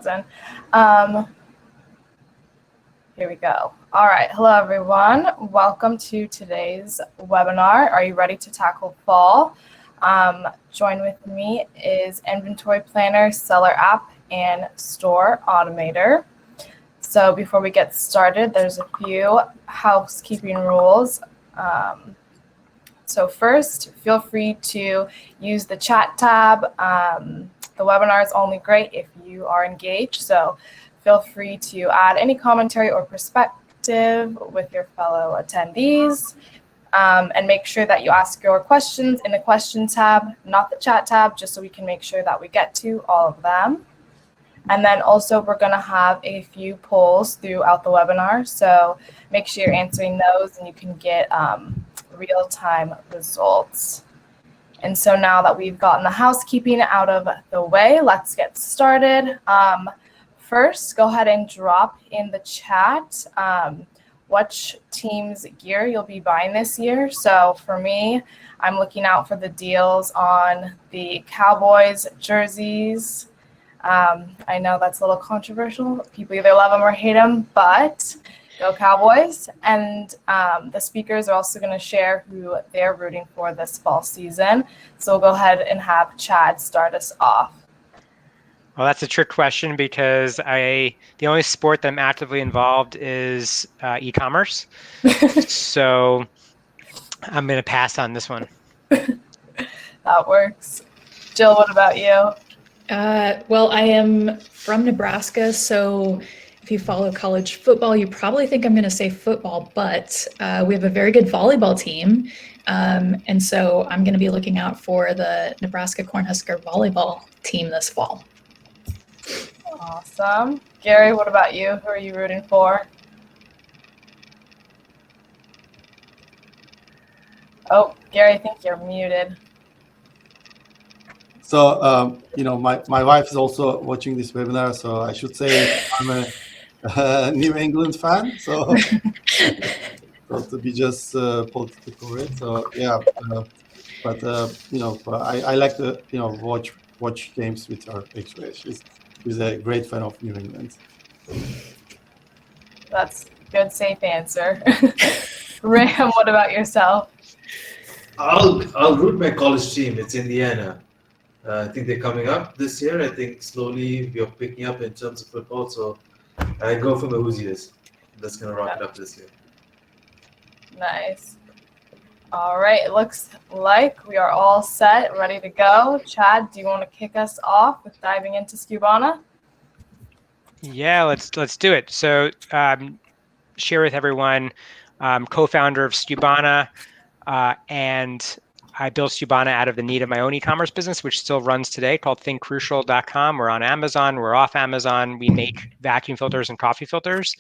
Here we go. All right. Hello, everyone. Welcome to today's webinar. Are you ready to tackle fall? Join with me is Inventory Planner, Seller App, and StoreAutomator. So before we get started, there's a few housekeeping rules. So first, feel free to use the chat tab. The webinar is only great if you are engaged, so feel free to add any commentary or perspective with your fellow attendees. And make sure that you ask your questions in the question tab, not the chat tab, just so we can make sure that we get to all of them. And then also we're going to have a few polls throughout the webinar, so make sure you're answering those and you can get real-time results. And so now that we've gotten the housekeeping out of the way, let's get started. First, go ahead and drop in the chat which team's gear you'll be buying this year. So for me, I'm looking out for the deals on the Cowboys jerseys. I know that's a little controversial. People either love them or hate them, but go Cowboys. And the speakers are also going to share who they're rooting for this fall season. So we'll go ahead and have Chad start us off. Well, that's a trick question because the only sport that I'm actively involved is e-commerce. So I'm going to pass on this one. That works. Jill, what about you? Well, I am from Nebraska, so if you follow college football, you probably think I'm going to say football, but we have a very good volleyball team. And so I'm going to be looking out for the Nebraska Cornhusker volleyball team this fall. Awesome. Gary, what about you? Who are you rooting for? Oh, Gary, I think you're muted. So, my wife is also watching this webinar, so I should say I'm a New England fan. So, to be just politically correct. So, yeah, but I like to watch games with her. Actually, she's a great fan of New England. That's a good, safe answer. Ram, what about yourself? I'll root my college team. It's Indiana. I think they're coming up this year. I think slowly we are picking up in terms of football. So I go for the Hoosiers. That's going to rock it up this year. Nice. All right. It looks like we are all set, ready to go. Chad, do you want to kick us off with diving into Skubana? Yeah, let's do it. So share with everyone, co-founder of Skubana, and I built Skubana out of the need of my own e-commerce business, which still runs today, called thinkcrucial.com. We're on Amazon. We're off Amazon. We make vacuum filters and coffee filters.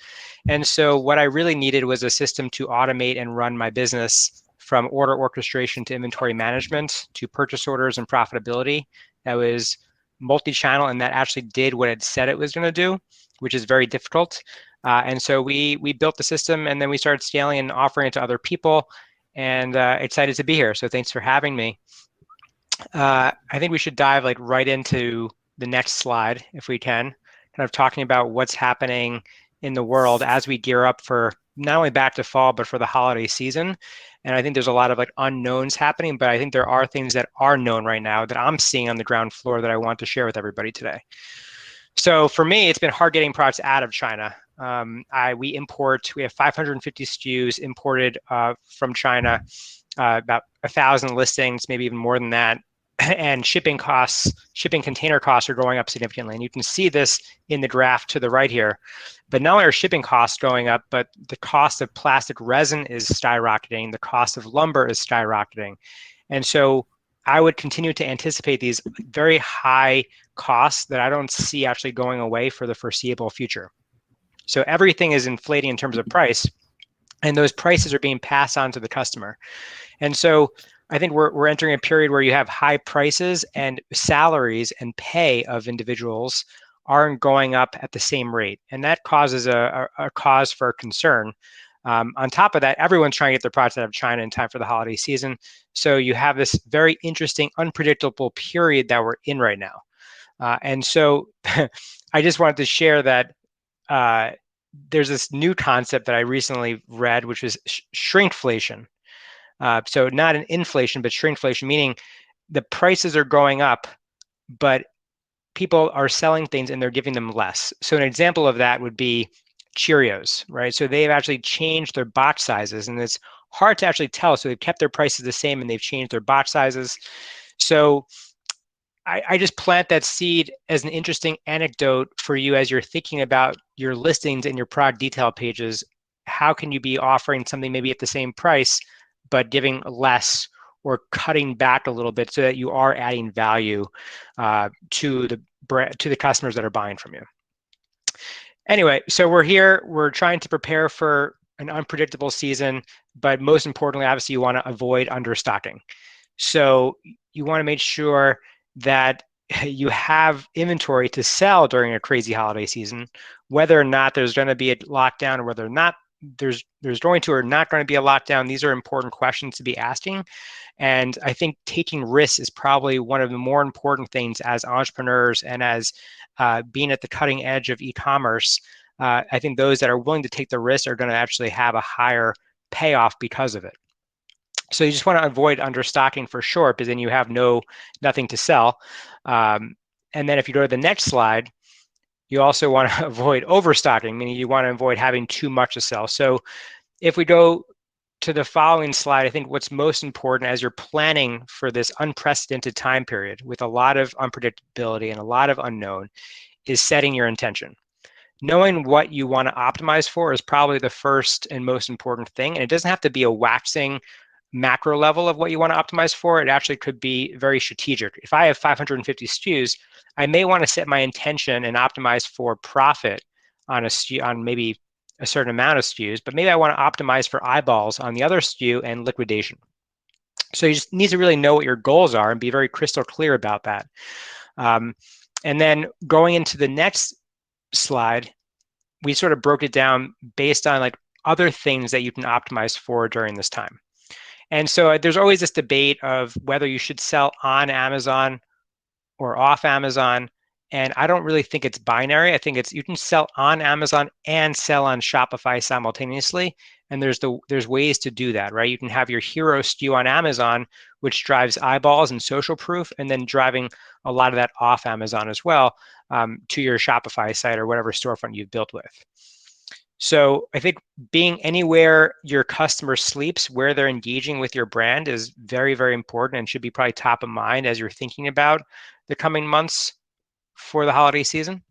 And so what I really needed was a system to automate and run my business from order orchestration to inventory management to purchase orders and profitability. That was multi-channel and that actually did what it said it was going to do, which is very difficult. And so we built the system and then we started scaling and offering it to other people. And excited to be here. So thanks for having me. I think we should dive right into the next slide if we can, kind of talking about what's happening in the world as we gear up for not only back to fall, but for the holiday season. And I think there's a lot of unknowns happening, but I think there are things that are known right now that I'm seeing on the ground floor that I want to share with everybody today. So for me, it's been hard getting products out of China. We have 550 SKUs imported from China, about 1,000 listings, maybe even more than that. And shipping container costs are going up significantly. And you can see this in the graph to the right here. But not only are shipping costs going up, but the cost of plastic resin is skyrocketing. The cost of lumber is skyrocketing. And so I would continue to anticipate these very high costs that I don't see actually going away for the foreseeable future. So everything is inflating in terms of price, and those prices are being passed on to the customer. And so I think we're entering a period where you have high prices and salaries and pay of individuals aren't going up at the same rate. And that causes a cause for concern. On top of that, everyone's trying to get their products out of China in time for the holiday season. So you have this very interesting, unpredictable period that we're in right now. And so I just wanted to share that there's this new concept that I recently read, which is shrinkflation. So not an inflation, but shrinkflation, meaning the prices are going up, but people are selling things and they're giving them less. So an example of that would be Cheerios, right? So they've actually changed their box sizes, and it's hard to actually tell. So they've kept their prices the same and they've changed their box sizes. So I just plant that seed as an interesting anecdote for you as you're thinking about your listings and your product detail pages. How can you be offering something maybe at the same price, but giving less or cutting back a little bit so that you are adding value to the customers that are buying from you? Anyway, so we're here. We're trying to prepare for an unpredictable season, but most importantly, obviously, you want to avoid understocking. So you want to make sure that you have inventory to sell during a crazy holiday season, whether or not there's going to be a lockdown or whether or not there's going to or not going to be a lockdown. These are important questions to be asking. And I think taking risks is probably one of the more important things as entrepreneurs and as being at the cutting edge of e-commerce. I think those that are willing to take the risk are going to actually have a higher payoff because of it. So you just want to avoid understocking for sure, because then you have nothing to sell. And then if you go to the next slide, you also want to avoid overstocking, meaning you want to avoid having too much to sell. So if we go to the following slide, I think what's most important as you're planning for this unprecedented time period with a lot of unpredictability and a lot of unknown is setting your intention. Knowing what you want to optimize for is probably the first and most important thing. And it doesn't have to be a waxing macro level of what you want to optimize for. It actually could be very strategic. If I have 550 SKUs, I may want to set my intention and optimize for profit on maybe a certain amount of SKUs, but maybe I want to optimize for eyeballs on the other SKU and liquidation. So you just need to really know what your goals are and be very crystal clear about that. And then going into the next slide, we sort of broke it down based on like other things that you can optimize for during this time. And so there's always this debate of whether you should sell on Amazon or off Amazon. And I don't really think it's binary. I think you can sell on Amazon and sell on Shopify simultaneously. And there's ways to do that, right? You can have your hero SKU on Amazon, which drives eyeballs and social proof, and then driving a lot of that off Amazon as well to your Shopify site or whatever storefront you've built with. So I think being anywhere your customer sleeps, where they're engaging with your brand is very, very important and should be probably top of mind as you're thinking about the coming months for the holiday season.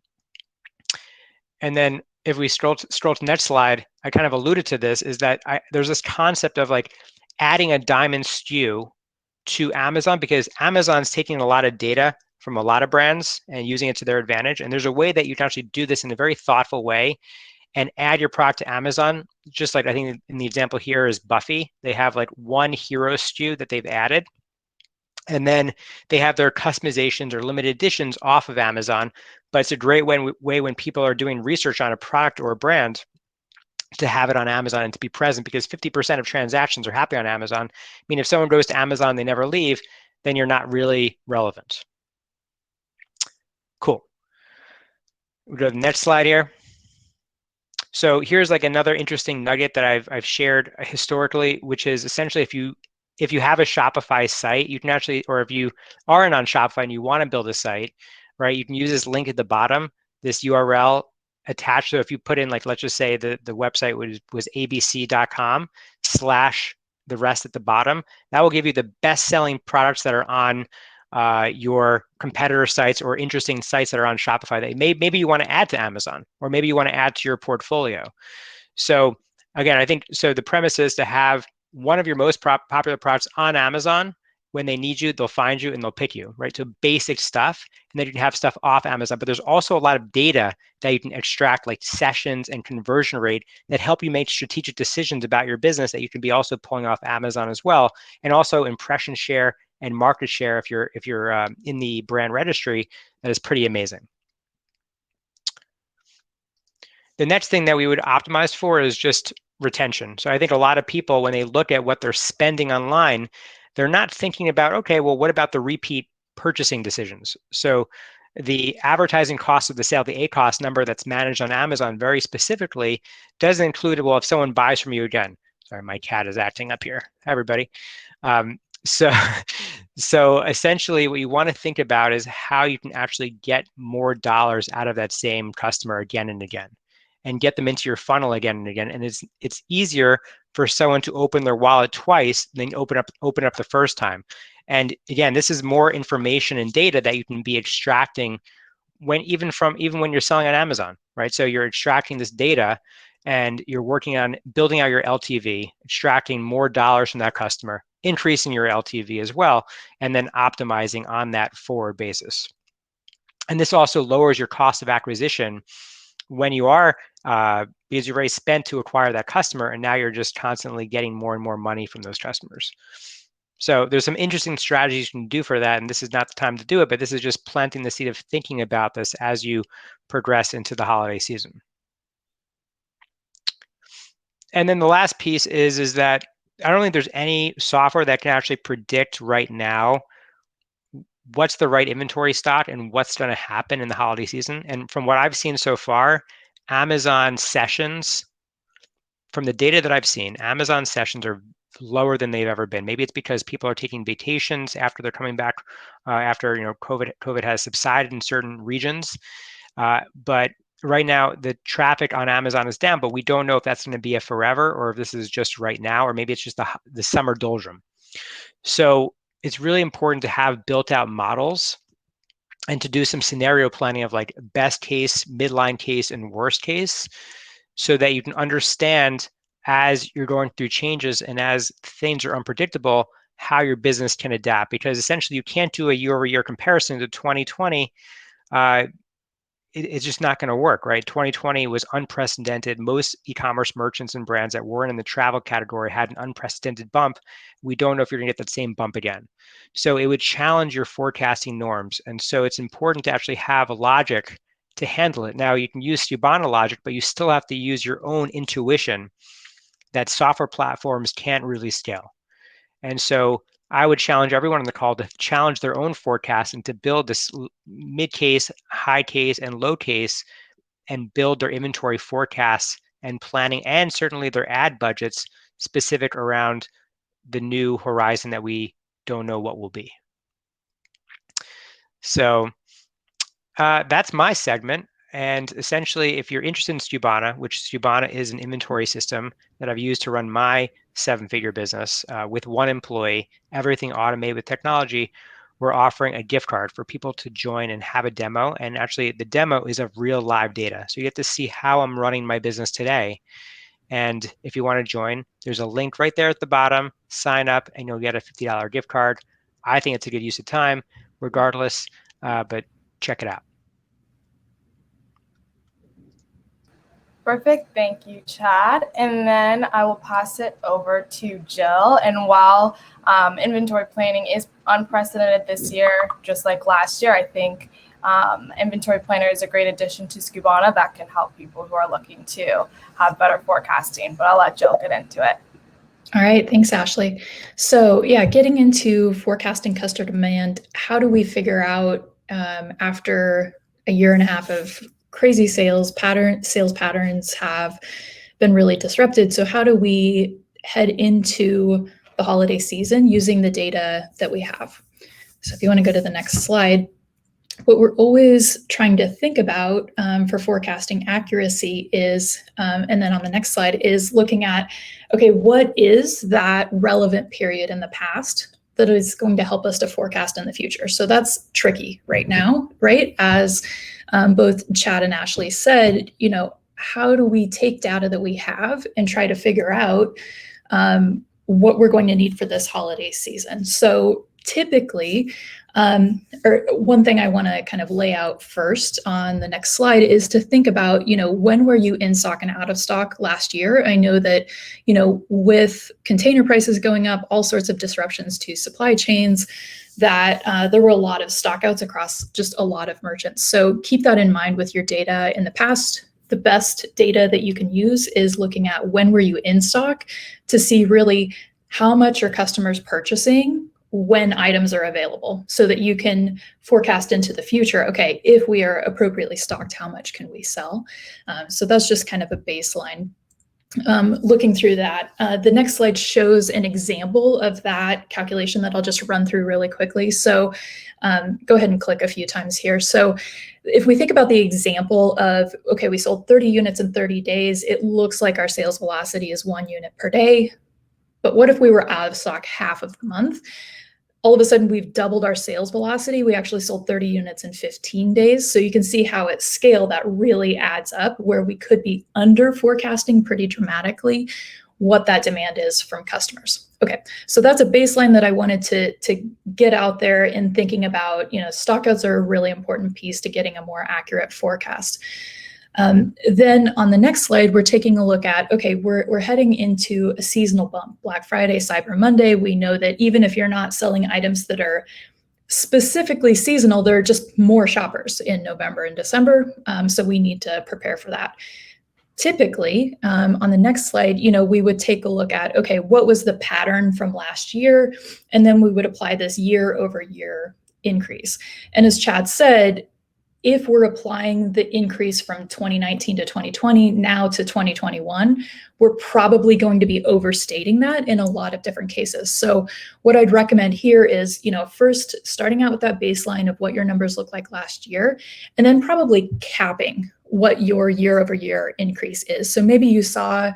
And then if we scroll to the next slide, I kind of alluded to this, is that there's this concept of like adding a diamond SKU to Amazon, because Amazon's taking a lot of data from a lot of brands and using it to their advantage. And there's a way that you can actually do this in a very thoughtful way and add your product to Amazon. Just like I think in the example here is Buffy. They have like one hero SKU that they've added. And then they have their customizations or limited editions off of Amazon. But it's a great way when people are doing research on a product or a brand to have it on Amazon and to be present, because 50% of transactions are happening on Amazon. I mean, if someone goes to Amazon, they never leave, then you're not really relevant. Cool. We'll go to the next slide here. So here's like another interesting nugget that I've shared historically, which is essentially if you have a Shopify site, you can actually, or if you aren't on Shopify and you want to build a site, right, you can use this link at the bottom, this URL attached. So if you put in, like, let's just say the website was abc.com/ the rest at the bottom, that will give you the best selling products that are on your competitor sites or interesting sites that are on Shopify that maybe you want to add to Amazon, or maybe you want to add to your portfolio. So again, I think, so the premise is to have one of your most popular products on Amazon. When they need you, they'll find you and they'll pick you, right? So basic stuff, and then you can have stuff off Amazon. But there's also a lot of data that you can extract, like sessions and conversion rate, that help you make strategic decisions about your business that you can be also pulling off Amazon as well. And also impression share and market share if you're in the brand registry. That is pretty amazing. The next thing that we would optimize for is just retention. So I think a lot of people, when they look at what they're spending online, they're not thinking about, okay, well, what about the repeat purchasing decisions? So The advertising cost of the sale, the ACoS number that's managed on Amazon very specifically, doesn't include, well, if someone buys from you again. Sorry, my cat is acting up here. Hi, everybody. So, so essentially what you want to think about is how you can actually get more dollars out of that same customer again and again, and get them into your funnel again and again. And it's easier for someone to open their wallet twice than open up the first time. And again, this is more information and data that you can be extracting even when you're selling on Amazon, right? So you're extracting this data and you're working on building out your LTV, extracting more dollars from that customer, increasing your LTV as well, and then optimizing on that forward basis. And this also lowers your cost of acquisition when you are, because you've already spent to acquire that customer, and now you're just constantly getting more and more money from those customers. So there's some interesting strategies you can do for that, and this is not the time to do it, but this is just planting the seed of thinking about this as you progress into the holiday season. And then the last piece is that I don't think there's any software that can actually predict right now what's the right inventory stock and what's going to happen in the holiday season. And from what I've seen so far, Amazon sessions, from the data that I've seen, Amazon sessions are lower than they've ever been. Maybe it's because people are taking vacations after they're coming back, after COVID has subsided in certain regions. But right now, the traffic on Amazon is down, but we don't know if that's going to be a forever or if this is just right now, or maybe it's just the summer doldrum. So it's really important to have built out models and to do some scenario planning of like best case, midline case, and worst case, so that you can understand as you're going through changes and as things are unpredictable, how your business can adapt. Because essentially you can't do a year-over-year comparison to 2020. It's just not going to work, right? 2020 was unprecedented. Most e-commerce merchants and brands that weren't in the travel category had an unprecedented bump. We don't know if you're going to get that same bump again. So it would challenge your forecasting norms. And so it's important to actually have a logic to handle it. Now, you can use Skubana logic, but you still have to use your own intuition that software platforms can't really scale. And so I would challenge everyone on the call to challenge their own forecast and to build this mid case, high case, and low case, and build their inventory forecasts and planning, and certainly their ad budgets specific around the new horizon that we don't know what will be. So that's my segment. And essentially, if you're interested in Skubana, which Skubana is an inventory system that I've used to run my 7-figure business with one employee, everything automated with technology, we're offering a gift card for people to join and have a demo. And actually, the demo is of real live data. So you get to see how I'm running my business today. And if you want to join, there's a link right there at the bottom. Sign up and you'll get a $50 gift card. I think it's a good use of time, regardless, but check it out. Perfect. Thank you, Chad. And then I will pass it over to Jill. And while inventory planning is unprecedented this year, just like last year, I think inventory planner is a great addition to Skubana that can help people who are looking to have better forecasting. But I'll let Jill get into it. All right, thanks, Ashley. So yeah, getting into forecasting customer demand, how do we figure out after a year and a half of crazy sales patterns have been really disrupted. So how do we head into the holiday season using the data that we have? So if you want to go to the next slide, what we're always trying to think about for forecasting accuracy is, and then on the next slide, is looking at, okay, what is that relevant period in the past that is going to help us to forecast in the future? So that's tricky right now, right? As both Chad and Ashley said, how do we take data that we have and try to figure out what we're going to need for this holiday season? So typically, or one thing I want to kind of lay out first on the next slide is to think about, when were you in stock and out of stock last year? I know that, with container prices going up, all sorts of disruptions to supply chains, that there were a lot of stockouts across just a lot of merchants. So keep that in mind with your data in the past. The best data that you can use is looking at when were you in stock to see really how much are customers purchasing when items are available so that you can forecast into the future. Okay, if we are appropriately stocked, how much can we sell? So that's just kind of a baseline. Looking through that, the next slide shows an example of that calculation that I'll just run through really quickly. So go ahead and click a few times here. So if we think about the example of, okay, we sold 30 units in 30 days, it looks like our sales velocity is 1 unit per day. But what if we were out of stock half of the month? All of a sudden, we've doubled our sales velocity. We actually sold 30 units in 15 days. So you can see how at scale that really adds up, where we could be under forecasting pretty dramatically what that demand is from customers. Okay, so that's a baseline that I wanted to get out there in thinking about, stockouts are a really important piece to getting a more accurate forecast. Then on the next slide, we're taking a look at, okay, we're heading into a seasonal bump, Black Friday, Cyber Monday. We know that even if you're not selling items that are specifically seasonal, there are just more shoppers in November and December. So we need to prepare for that. Typically, on the next slide, we would take a look at, okay, what was the pattern from last year? And then we would apply this year over year increase. And as Chad said, if we're applying the increase from 2019 to 2020 now to 2021, we're probably going to be overstating that in a lot of different cases. So what I'd recommend here is, first starting out with that baseline of what your numbers look like last year, and then probably capping what your year over year increase is. So maybe you saw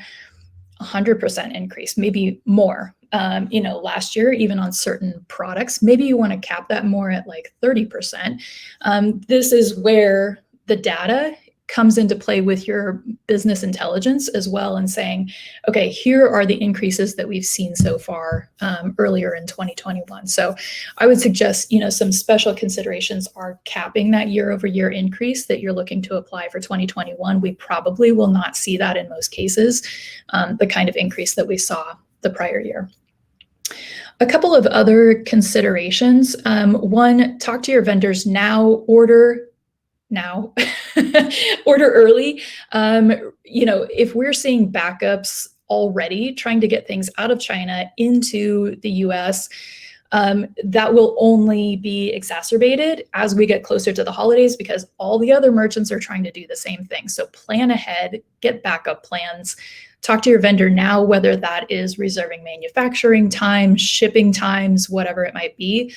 100% increase, maybe more. Last year, even on certain products, maybe you want to cap that more at like 30%. This is where the data comes into play with your business intelligence as well, and saying, okay, here are the increases that we've seen so far earlier in 2021. So I would suggest, some special considerations are capping that year over year increase that you're looking to apply for 2021. We probably will not see that in most cases, the kind of increase that we saw the prior year. A couple of other considerations. One, talk to your vendors now, order now, order early. If we're seeing backups already, trying to get things out of China into the US, that will only be exacerbated as we get closer to the holidays, because all the other merchants are trying to do the same thing. So plan ahead, get backup plans. Talk to your vendor now, whether that is reserving manufacturing time, shipping times, whatever it might be.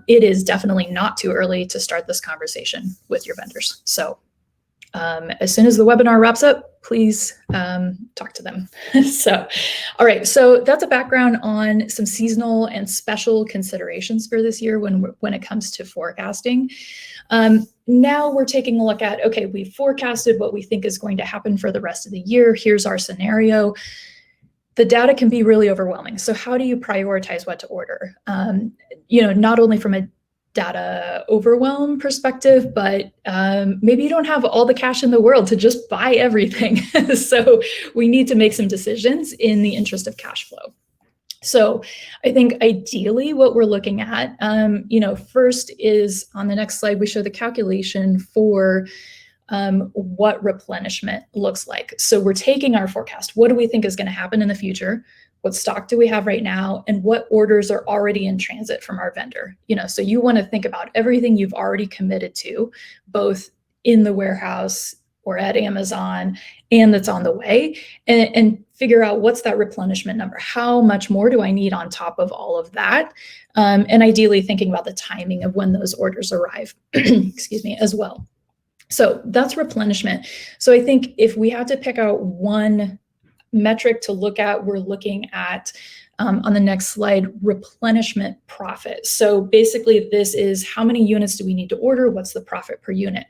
It is definitely not too early to start this conversation with your vendors. So as soon as the webinar wraps up, please talk to them. All right, so that's a background on some seasonal and special considerations for this year when it comes to forecasting. Now we're taking a look at, okay, we've forecasted what we think is going to happen for the rest of the year. Here's our scenario. The data can be really overwhelming. So how do you prioritize what to order? Not only from a data overwhelm perspective, but maybe you don't have all the cash in the world to just buy everything. So we need to make some decisions in the interest of cash flow. So I think ideally what we're looking at, first is on the next slide, we show the calculation for what replenishment looks like. So we're taking our forecast. What do we think is going to happen in the future? What stock do we have right now? And what orders are already in transit from our vendor? So you want to think about everything you've already committed to, both in the warehouse or at Amazon, and that's on the way, and figure out what's that replenishment number. How much more do I need on top of all of that? And ideally thinking about the timing of when those orders arrive, excuse me, as well. So that's replenishment. So I think if we had to pick out one metric to look at, we're looking at, on the next slide, replenishment profit. So basically this is how many units do we need to order? What's the profit per unit?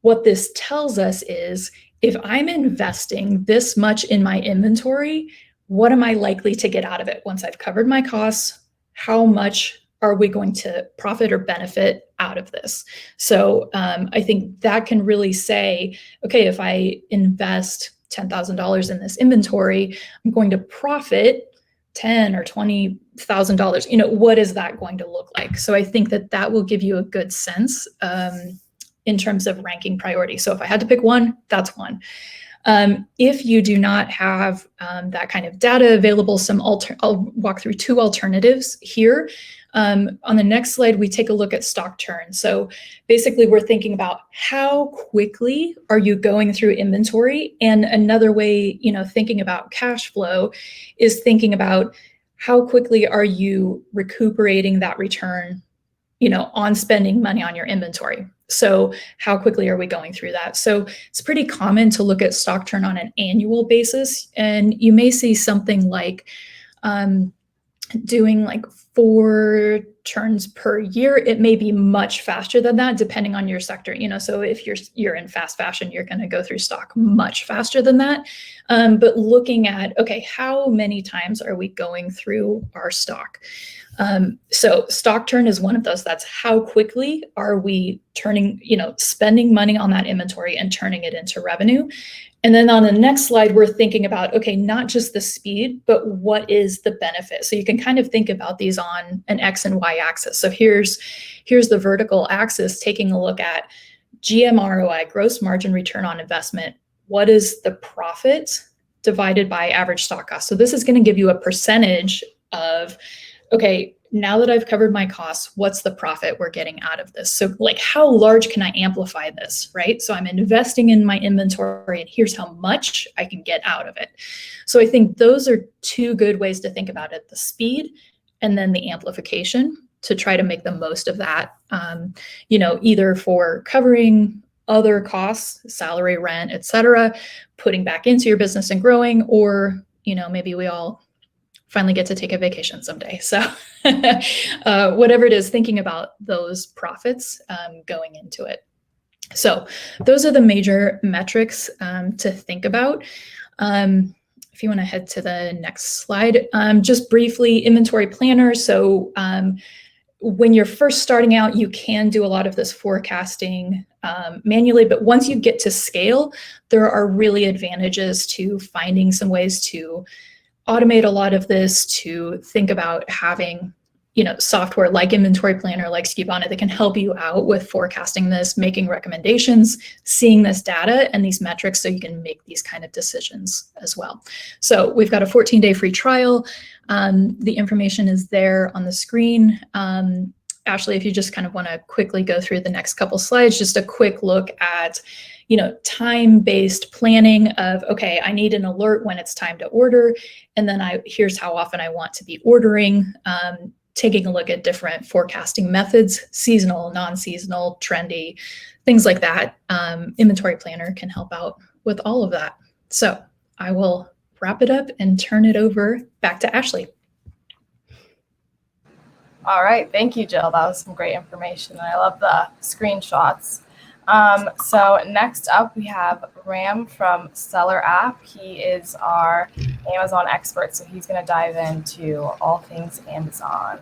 What this tells us is, if I'm investing this much in my inventory, what am I likely to get out of it? Once I've covered my costs, how much are we going to profit or benefit out of this? So I think that can really say, okay, if I invest $10,000 in this inventory, I'm going to profit $10,000 or $20,000. What is that going to look like? So I think that will give you a good sense in terms of ranking priority. So if I had to pick one, that's one. If you do not have that kind of data available, I'll walk through two alternatives here. On the next slide, we take a look at stock turn. So basically, we're thinking about how quickly are you going through inventory? And another way, thinking about cash flow is thinking about how quickly are you recuperating that return, on spending money on your inventory. So how quickly are we going through that? So it's pretty common to look at stock turn on an annual basis. And you may see something like doing like 4 turns per year. It may be much faster than that, depending on your sector. So if you're in fast fashion, you're going to go through stock much faster than that. But looking at, okay, how many times are we going through our stock? So stock turn is one of those. That's how quickly are we turning, spending money on that inventory and turning it into revenue. And then on the next slide, we're thinking about, okay, not just the speed, but what is the benefit? So you can kind of think about these on an X and Y axis. So here's the vertical axis, taking a look at GM ROI, gross margin return on investment. What is the profit divided by average stock cost? So this is going to give you a percentage of, okay, now that I've covered my costs, what's the profit we're getting out of this? So like, how large can I amplify this, right? So I'm investing in my inventory and here's how much I can get out of it. So I think those are two good ways to think about it, the speed and then the amplification, to try to make the most of that, either for covering other costs, salary, rent, et cetera, putting back into your business and growing, or, maybe we all finally get to take a vacation someday. So whatever it is, thinking about those profits going into it. So those are the major metrics to think about. If you want to head to the next slide, just briefly, inventory planner. So when you're first starting out, you can do a lot of this forecasting manually, but once you get to scale, there are really advantages to finding some ways to automate a lot of this, to think about having, software like Inventory Planner, like Skubana, that can help you out with forecasting this, making recommendations, seeing this data and these metrics so you can make these kind of decisions as well. So we've got a 14-day free trial. The information is there on the screen. Ashley, if you just kind of want to quickly go through the next couple slides, just a quick look at time-based planning of, okay, I need an alert when it's time to order. And then here's how often I want to be ordering, taking a look at different forecasting methods, seasonal, non-seasonal, trendy, things like that. Inventory Planner can help out with all of that. So I will wrap it up and turn it over back to Ashley. All right, thank you, Jill. That was some great information. I love the screenshots. So next up, we have Ram from Seller App. He is our Amazon expert, so he's going to dive into all things Amazon.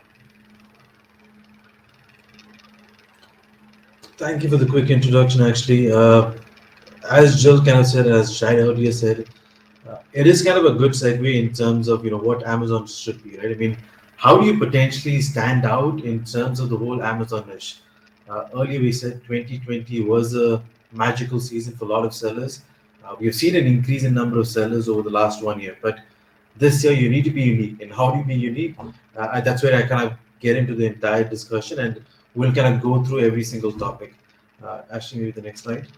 Thank you for the quick introduction, actually. As Jill kind of said, as Shine earlier said, it is kind of a good segue in terms of what Amazon should be, right? I mean, how do you potentially stand out in terms of the whole Amazon niche? Earlier we said 2020 was a magical season for a lot of sellers. We've seen an increase in number of sellers over the last 1 year, but this year you need to be unique. And how do you be unique? That's where I kind of get into the entire discussion, and we'll kind of go through every single topic. Ashley, maybe the next slide.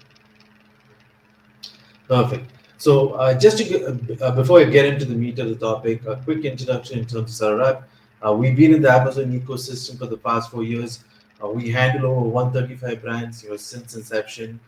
Perfect. So just to before I get into the meat of the topic, a quick introduction in terms of Seller App. We've been in the Amazon ecosystem for the past 4 years. We handle over 135 brands, since inception.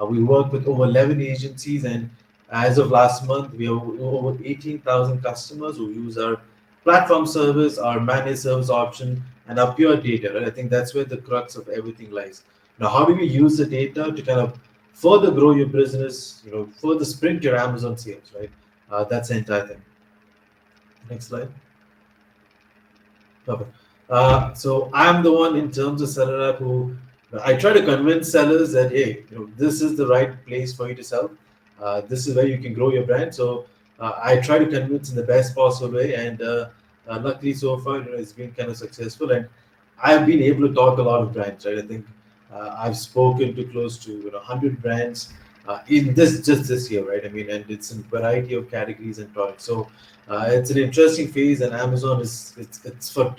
We work with over 11 agencies, and as of last month, we have over 18,000 customers who use our platform service, our managed service option, and our pure data. Right? I think that's where the crux of everything lies. Now, how do we use the data to kind of further grow your business? Further sprint your Amazon sales, right? That's the entire thing. Next slide. Perfect. So I'm the one in terms of Seller App who I try to convince sellers that, hey, this is the right place for you to sell. This is where you can grow your brand. So I try to convince in the best possible way, and luckily so far it's been kind of successful. And I've been able to talk a lot of brands, right? I think I've spoken to close to 100 brands, in this year, right? I mean, and it's a variety of categories and products. So it's an interesting phase, and Amazon is it's for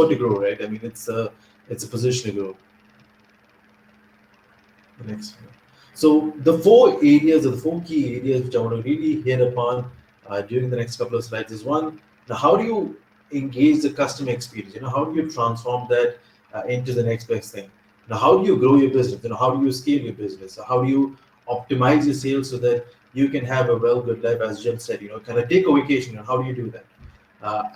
to grow, right? I mean, it's a position to grow. The next one. So the four areas or the four key areas which I want to really hit upon during the next couple of slides is one, now how do you engage the customer experience? How do you transform that into the next best thing? Now, how do you grow your business? How do you scale your business? How do you optimize your sales so that you can have a good life, as Jim said, kind of take a vacation, and how do you do that?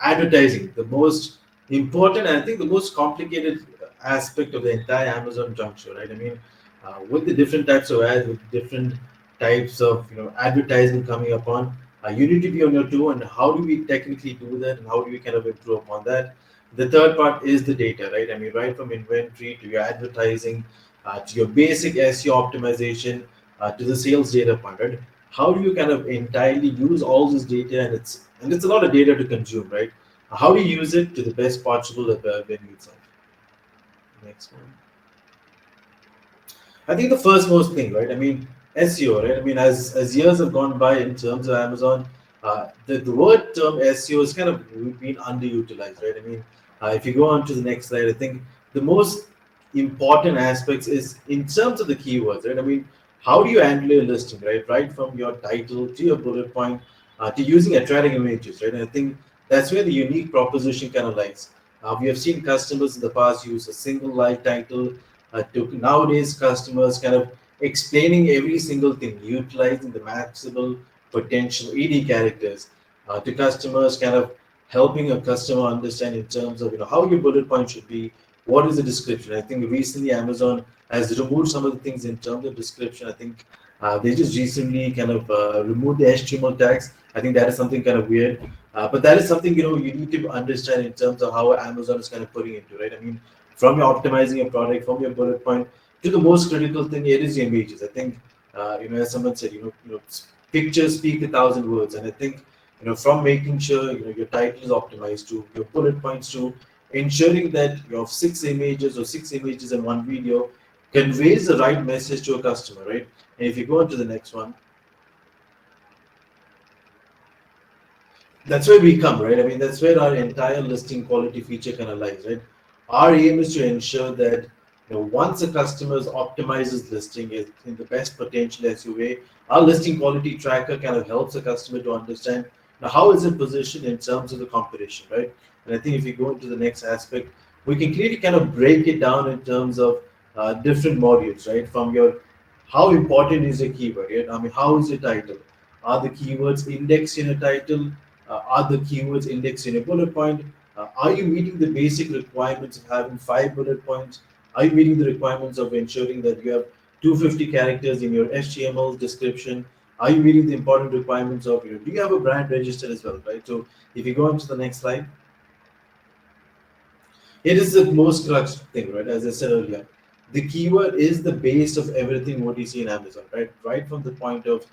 Advertising, the most important and I think the most complicated aspect of the entire Amazon juncture, right? I mean, with the different types of ads, with different types of advertising coming upon, you need to be on your toe. And how do we technically do that, and how do we kind of improve upon that? The third part is the data, right? I mean, right from inventory to your advertising, to your basic SEO optimization, to the sales data part, right? How do you kind of entirely use all this data, and it's a lot of data to consume, right? How do you use it to the best possible venue itself? Next one. I think the first most thing, right? I mean, SEO, right? I mean, as years have gone by in terms of Amazon, the word term SEO is kind of been underutilized, right? I mean, if you go on to the next slide, I think the most important aspects is in terms of the keywords, right? I mean, how do you handle your listing, right? Right from your title to your bullet point to using attracting images, right? And I think that's where the unique proposition kind of lies. We have seen customers in the past use a single live title to nowadays customers kind of explaining every single thing, utilizing the maximal potential 80 characters to customers, kind of helping a customer understand in terms of how your bullet point should be, what is the description. I think recently Amazon has removed some of the things in terms of description. I think they just recently kind of removed the HTML tags. I think that is something kind of weird, but that is something you need to understand in terms of how Amazon is kind of putting into, right? I mean, from your optimizing your product, from your bullet point to the most critical thing, it is your images. I think as someone said, pictures speak 1,000 words, and I think from making sure your title is optimized to your bullet points to ensuring that your 6 images or 6 images in one video conveys the right message to a customer, right? And if you go on to the next one, that's where we come, right? I mean, that's where our entire listing quality feature kind of lies, right? Our aim is to ensure that once a customer's optimizes listing is in the best potential SUA, our listing quality tracker kind of helps the customer to understand how is it positioned in terms of the competition, right? And I think if you go into the next aspect, we can clearly kind of break it down in terms of different modules, right? From your how important is a keyword, right? I mean, how is your title? Are the keywords indexed in a title? Are the keywords indexed in a bullet point? Are you meeting the basic requirements of having 5 bullet points? Are you meeting the requirements of ensuring that you have 250 characters in your HTML description? Are you meeting the important requirements of do you have a brand registered as well, right? So if you go on to the next slide, it is the most crux thing, right? As I said earlier, the keyword is the base of everything what you see in Amazon, right? Right from the point of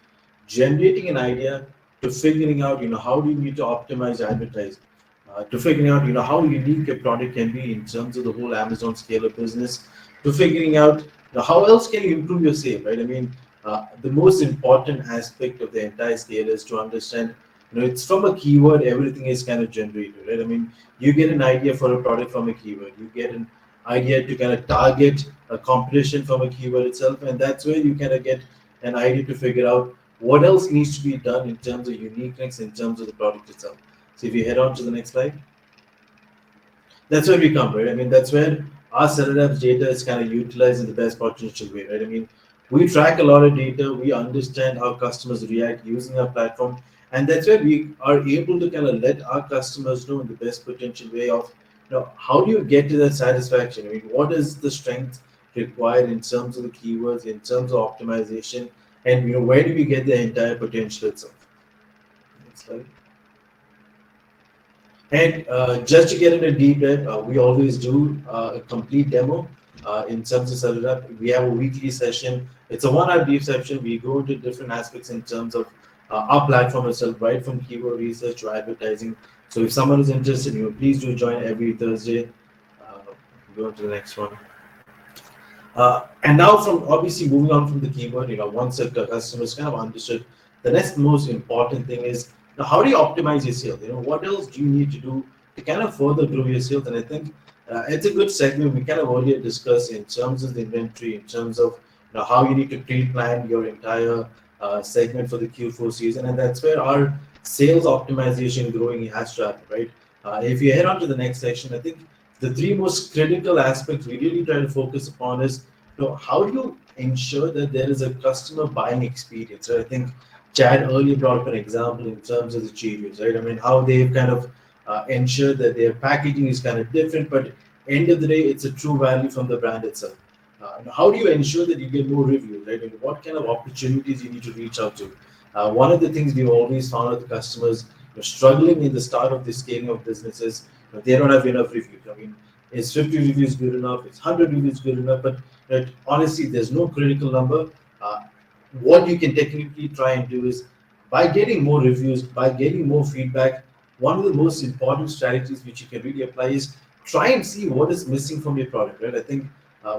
generating an idea to figuring out, how do you need to optimize advertising, to figuring out, how unique a product can be in terms of the whole Amazon scale of business, to figuring out how else can you improve your sale, right? I mean, the most important aspect of the entire scale is to understand, it's from a keyword, everything is kind of generated, right? I mean, you get an idea for a product from a keyword, you get an idea to kind of target a competition from a keyword itself, and that's where you kind of get an idea to figure out what else needs to be done in terms of uniqueness, in terms of the product itself. So if you head on to the next slide, that's where we come, right? I mean, that's where our SellApp's data is kind of utilized in the best potential way, right? I mean, we track a lot of data, we understand how customers react using our platform, and that's where we are able to kind of let our customers know in the best potential way of, how do you get to that satisfaction? I mean, what is the strength required in terms of the keywords, in terms of optimization, and where do we get the entire potential itself? Next slide. And just to get into deep dive, we always do a complete demo in terms of SellApp. We have a weekly session. It's a 1 hour deep session. We go into different aspects in terms of our platform itself, right from keyword research to advertising. So if someone is interested, please do join every Thursday. Go to the next one. And now from obviously moving on from the keyword, once a customer's kind of understood, the next most important thing is now how do you optimize your sales? What else do you need to do to kind of further grow your sales? And I think it's a good segment we kind of earlier discussed in terms of the inventory, in terms of how you need to pre-plan your entire segment for the Q4 season, and that's where our sales optimization growing has to happen, right? If you head on to the next section, I think the three most critical aspects we really try to focus upon is how do you ensure that there is a customer buying experience, right? I think Chad earlier brought up an example in terms of the Cheerios, right? I mean, how they've kind of ensured that their packaging is kind of different, but end of the day, it's a true value from the brand itself. How do you ensure that you get more reviews, right? And what kind of opportunities you need to reach out to? One of the things we've always found with the customers struggling in the start of the scaling of businesses, they don't have enough reviews. I mean, is 50 reviews good enough? Is 100 reviews good enough? But honestly, there's no critical number. Uh, what you can technically try and do is by getting more reviews, by getting more feedback, one of the most important strategies which you can really apply is try and see what is missing from your product, right? I think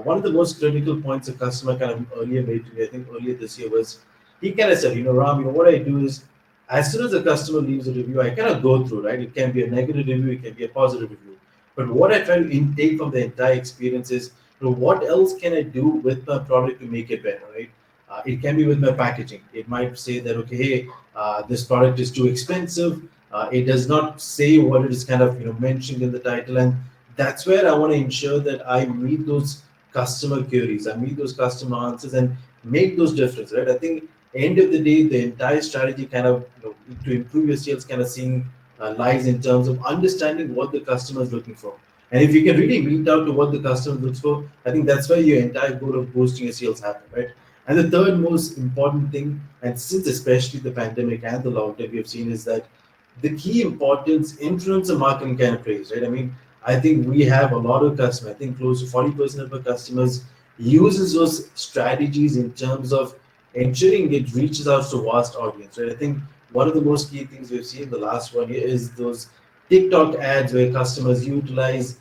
one of the most critical points a customer kind of earlier made to me, I think earlier this year, was he kind of said, Ram, what I do is as soon as a customer leaves a review, I kind of go through, right? It can be a negative review, it can be a positive review. But what I try to intake from the entire experience is, what else can I do with my product to make it better, right? It can be with my packaging. It might say that, okay, hey, this product is too expensive. It does not say what it is kind of mentioned in the title, and that's where I want to ensure that I meet those customer queries, I meet those customer answers, and make those difference, right? I think end of the day, the entire strategy kind of to improve your sales kind of seeing lies in terms of understanding what the customer is looking for. And if you can really meet out to what the customer looks for, I think that's where your entire goal of boosting your sales happen, right? And the third most important thing, and since especially the pandemic and the lockdown we have seen, is that the key importance influencer marketing kind of plays, right? I mean, I think we have a lot of customers. I think close to 40% of our customers uses those strategies in terms of ensuring it reaches out to vast audience, right? I think one of the most key things we've seen in the last 1 year is those TikTok ads where customers utilize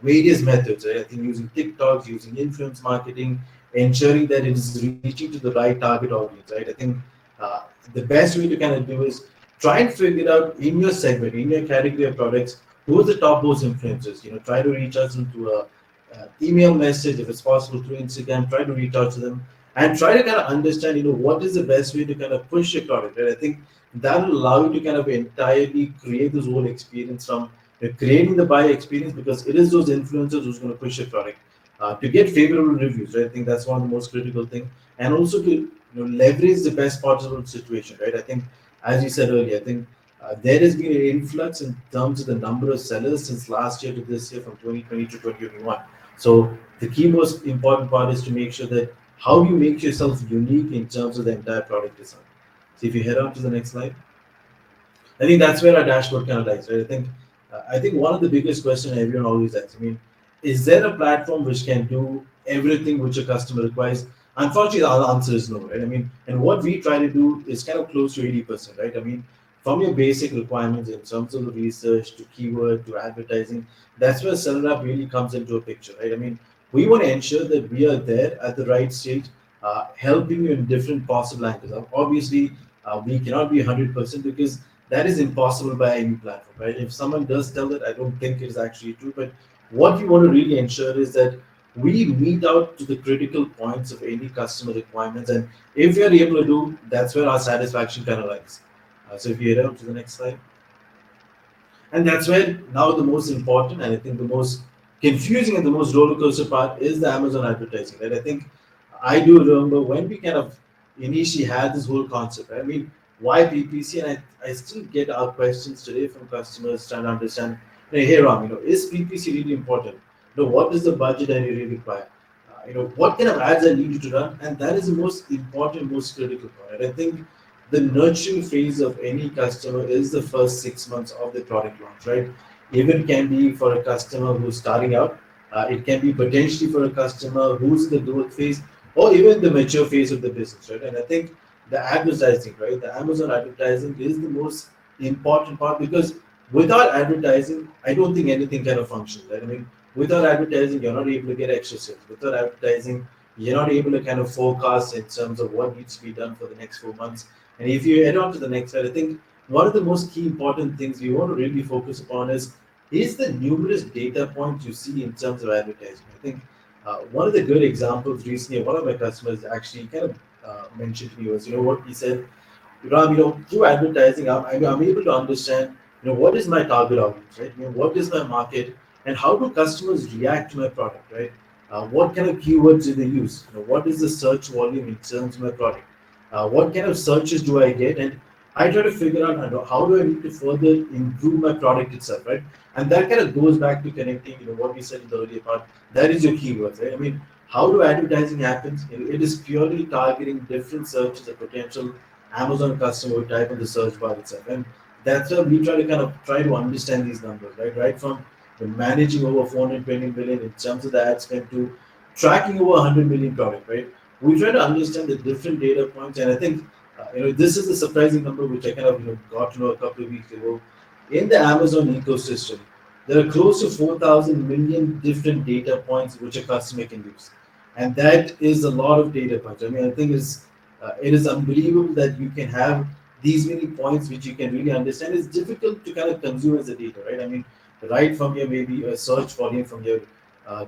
various methods, right? I think using TikToks, using influence marketing, ensuring that it is reaching to the right target audience, right? I think uh, the best way to kind of do is try and figure out in your segment, in your category of products, who are the top most influencers. Try to reach out to a email message if it's possible through Instagram. Try to reach out to them and try to kind of understand, what is the best way to kind of push your product. Right? I think that will allow you to kind of entirely create this whole experience from creating the buyer experience, because it is those influencers who's going to push your product to get favorable reviews. Right? I think that's one of the most critical thing, and also to leverage the best possible situation. Right? I think, as you said earlier, I think there has been an influx in terms of the number of sellers since last year to this year, from 2020 to 2021. So the key most important part is to make sure that how do you make yourself unique in terms of the entire product design. So if you head on to the next slide, I think that's where our dashboard kind of lies, right? I think one of the biggest questions everyone always asks, I mean, is there a platform which can do everything which a customer requires? Unfortunately, the answer is no, right? I mean, and what we try to do is kind of close to 80%, right? I mean, from your basic requirements in terms of the research to keyword to advertising, that's where SellerApp really comes into a picture, right? I mean, we want to ensure that we are there at the right stage, helping you in different possible angles. Obviously, we cannot be 100% because that is impossible by any platform, right? If someone does tell that, I don't think it is actually true. But what we want to really ensure is that we meet out to the critical points of any customer requirements, and if we are able to do, that's where our satisfaction kind of lies. So if you head on to the next slide. And that's where now the most important, and I think the most confusing and the most roller coaster part is the Amazon advertising. Right? I think I do remember when we kind of initially had this whole concept. Right? I mean, why PPC? And I still get our questions today from customers trying to understand, hey Ram, is PPC really important? What is the budget that you really require? What kind of ads I need you to run? And that is the most important, most critical part. And I think the nurturing phase of any customer is the first 6 months of the product launch, right? Even can be for a customer who's starting out, it can be potentially for a customer who's in the growth phase, or even the mature phase of the business, right? And I think the advertising, right? The Amazon advertising is the most important part, because without advertising, I don't think anything kind of functions, right? I mean, Without advertising, you're not able to get extra sales. Without advertising, you're not able to kind of forecast in terms of what needs to be done for the next 4 months. And if you head on to the next slide, I think one of the most key important things we want to really focus upon is the numerous data points you see in terms of advertising. I think one of the good examples recently, one of my customers actually kind of mentioned to me was, what he said, Ram, through advertising, I'm able to understand, what is my target audience, right? What is my market, and how do customers react to my product, right? What kind of keywords do they use? What is the search volume in terms of my product? What kind of searches do I get? And I try to figure out how do I need to further improve my product itself, right? And that kind of goes back to connecting, what we said in the earlier part. That is your keywords, right? I mean, how do advertising happens? It is purely targeting different searches, a potential Amazon customer would type in the search bar itself. And that's where we try to understand these numbers, right? Right from managing over 420 billion in terms of the ad spend to tracking over 100 million product, right? We try to understand the different data points, and I think this is a surprising number which I kind of got to know a couple of weeks ago. In the Amazon ecosystem, there are close to 4,000 million different data points which a customer can use, and that is a lot of data points. I mean, I think it is unbelievable that you can have these many points which you can really understand. It's difficult to kind of consume as a data, right? I mean, right from your maybe a search volume, from your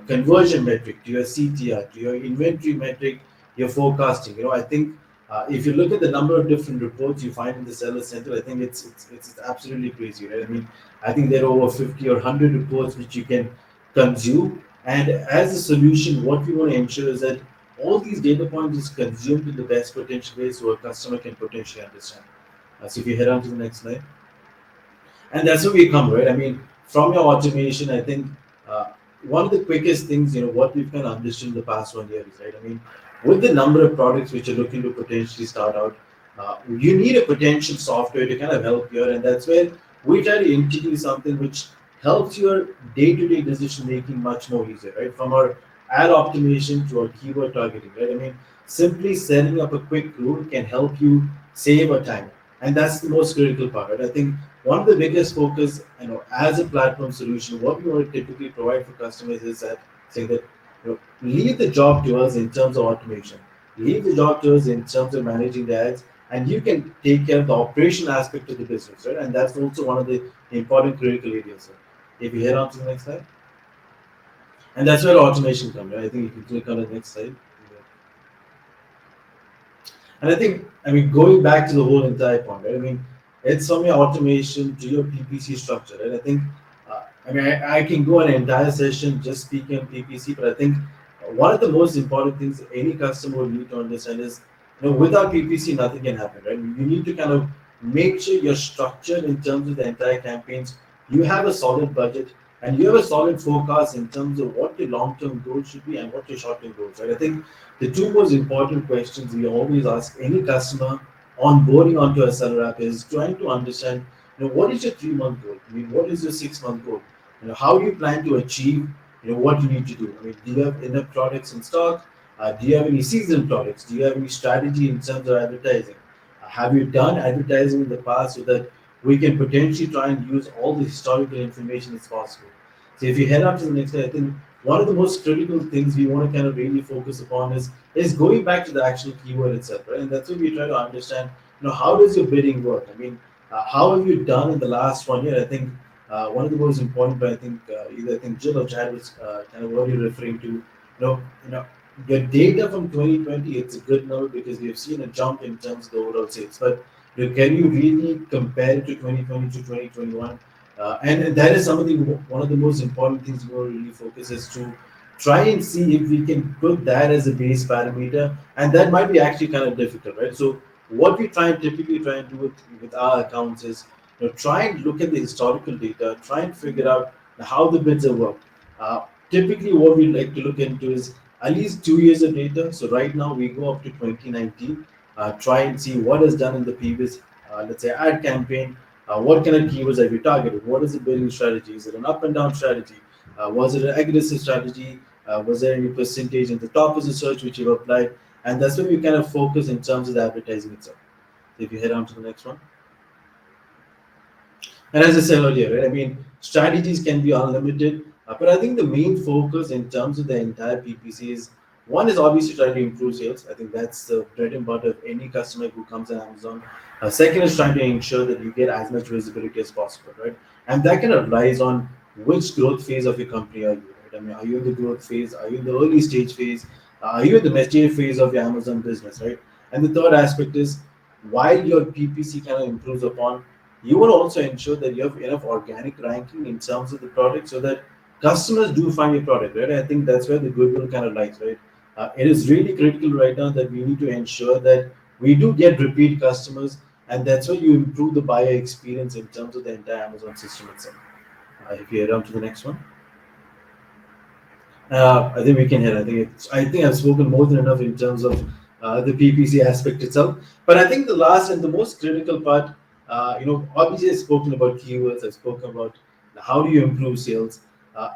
conversion metric to your CTR to your inventory metric, your forecasting. I think if you look at the number of different reports you find in the seller center, I think it's absolutely crazy, right? I mean, I think there are over 50 or 100 reports which you can consume. And as a solution, what we want to ensure is that all these data points is consumed in the best potential way so a customer can potentially understand. So if you head on to the next slide. And that's where we come, right? I mean, from your automation, I think one of the quickest things, what we've kind of understood in the past 1 year is, right? I mean, with the number of products which are looking to potentially start out, you need a potential software to kind of help you, and that's where we try to introduce something which helps your day-to-day decision making much more easier, right? From our ad optimization to our keyword targeting, right? I mean, simply setting up a quick rule can help you save a time, and that's the most critical part, right? I think one of the biggest focus, as a platform solution, what we want to typically provide for customers is that saying that, leave the job to us in terms of automation, leave the job to us in terms of managing the ads, and you can take care of the operation aspect of the business, right? And that's also one of the important critical areas. If you head on to the next slide, and that's where automation comes, right? I think if you click on the next slide. And I think, going back to the whole entire point, right? I mean, it's from your automation to your PPC structure, right? I think, I can go an entire session just speaking on PPC, but I think one of the most important things any customer will need to understand is, without PPC, nothing can happen, right? You need to kind of make sure you're structured in terms of the entire campaigns. You have a solid budget and you have a solid forecast in terms of what your long-term goals should be and what your short-term goals, right? I think the two most important questions we always ask any customer onboarding onto a seller app is trying to understand, what is your 3 month goal? I mean, what is your 6 month goal? How do you plan to achieve, what you need to do? I mean, do you have enough products in stock? Do you have any seasonal products? Do you have any strategy in terms of advertising? Have you done advertising in the past so that we can potentially try and use all the historical information as possible? So if you head on to the next slide, I think one of the most critical things we want to kind of really focus upon is going back to the actual keyword itself, right? And that's what we try to understand. How does your bidding work? I mean, how have you done in the last 1 year? I think one of the most important, but I think either I think Jill or Chad was kind of what you're referring to. Your data from 2020, it's a good number because we have seen a jump in terms of the overall sales. But can you really compare it to 2020 to 2021? And that is something, one of the most important things we want to really focus is to try and see if we can put that as a base parameter, and that might be actually kind of difficult, right? So what we typically try and do with our accounts is, try and look at the historical data, try and figure out how the bids have worked. Typically, what we like to look into is at least 2 years of data. So right now we go up to 2019, try and see what is done in the previous, let's say, ad campaign. What kind of keywords have you targeted? What is the bidding strategy? Is it an up and down strategy? Was it an aggressive strategy? Was there any percentage in the top of the search which you've applied? And that's where we kind of focus in terms of the advertising itself. If you head on to the next one. And as I said earlier, right, I mean, strategies can be unlimited. But I think the main focus in terms of the entire PPC is one is obviously trying to improve sales. I think that's the bread and butter of any customer who comes on Amazon. Second is trying to ensure that you get as much visibility as possible, right? And that kind of relies on which growth phase of your company are you, right? I mean, are you in the growth phase? Are you in the early stage phase? Are you in the mature phase of your Amazon business, right? And the third aspect is while your PPC kind of improves upon, you want to also ensure that you have enough organic ranking in terms of the product so that customers do find your product, right? I think that's where the goodwill kind of lies, right? It is really critical right now that we need to ensure that we do get repeat customers, and that's why you improve the buyer experience in terms of the entire Amazon system itself. If you head on to the next one. I think we can head. I think I've spoken more than enough in terms of the PPC aspect itself. But I think the last and the most critical part, obviously I've spoken about keywords. I've spoken about how do you improve sales.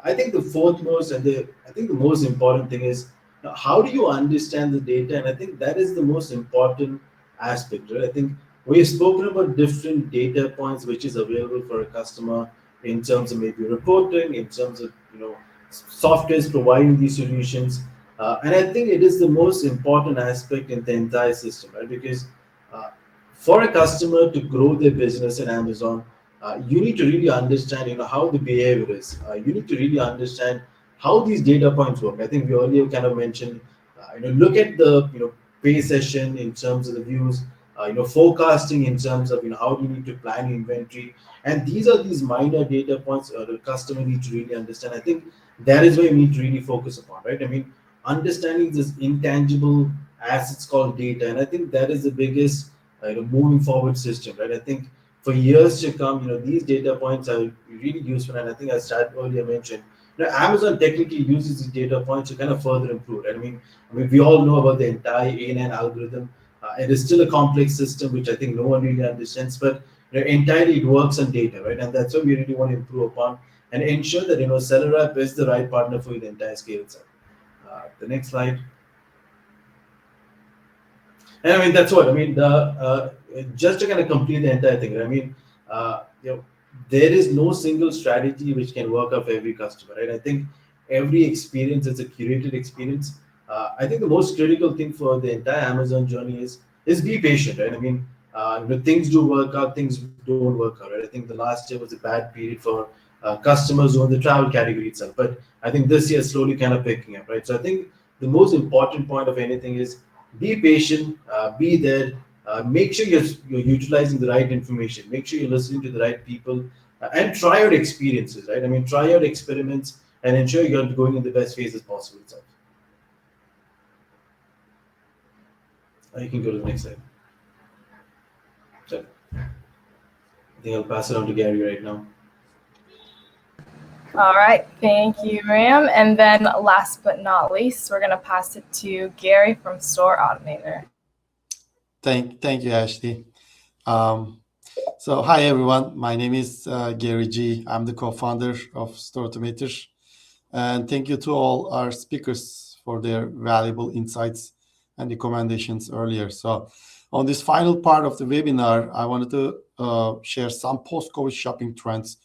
I think the fourth most and I think the most important thing is how do you understand the data, and I think that is the most important aspect. Right? I think we've spoken about different data points which is available for a customer in terms of maybe reporting, in terms of software is providing these solutions. And I think it is the most important aspect in the entire system, right? Because uh, for a customer to grow their business in Amazon, you need to really understand, how the behavior is. You need to really understand how these data points work. I think we earlier kind of mentioned, look at the, pay session in terms of the views, forecasting in terms of, how do you need to plan your inventory. And these are these minor data points the customer needs to really understand. I think that is where you need to really focus upon, right? I mean, understanding this intangible assets called data, and I think that is the biggest moving forward system, right? I think for years to come, these data points are really useful, and I think as Chad earlier mentioned, Amazon technically uses these data points to kind of further improve, right? I mean, we all know about the entire A9 algorithm. It is still a complex system, which I think no one really understands, but entirely it works on data, right? And that's what we really want to improve upon and ensure that Seller App is the right partner for the entire scale itself. The next slide. And I mean that's what I mean. The just to kind of complete the entire thing. Right? I mean, there is no single strategy which can work out for every customer, right? I think every experience is a curated experience. I think the most critical thing for the entire Amazon journey is be patient, right? I mean, things do work out, things don't work out, right? I think the last year was a bad period for customers who are in the travel category itself, but I think this year is slowly kind of picking up, right? So I think the most important point of anything is be patient, be there, make sure you're utilizing the right information, make sure you're listening to the right people, and try out experiences, right? I mean, try out experiments and ensure you're going in the best phases possible itself. You can go to the next slide. So, I think I'll pass it on to Gary right now. All right, thank you, Ram. And then last but not least, we're going to pass it to Gary from StoreAutomator. Thank you, Ashley. So hi, everyone. My name is Gary G. I'm the co-founder of StoreAutomator. And thank you to all our speakers for their valuable insights and recommendations earlier. So on this final part of the webinar, I wanted to share some post-COVID shopping trends,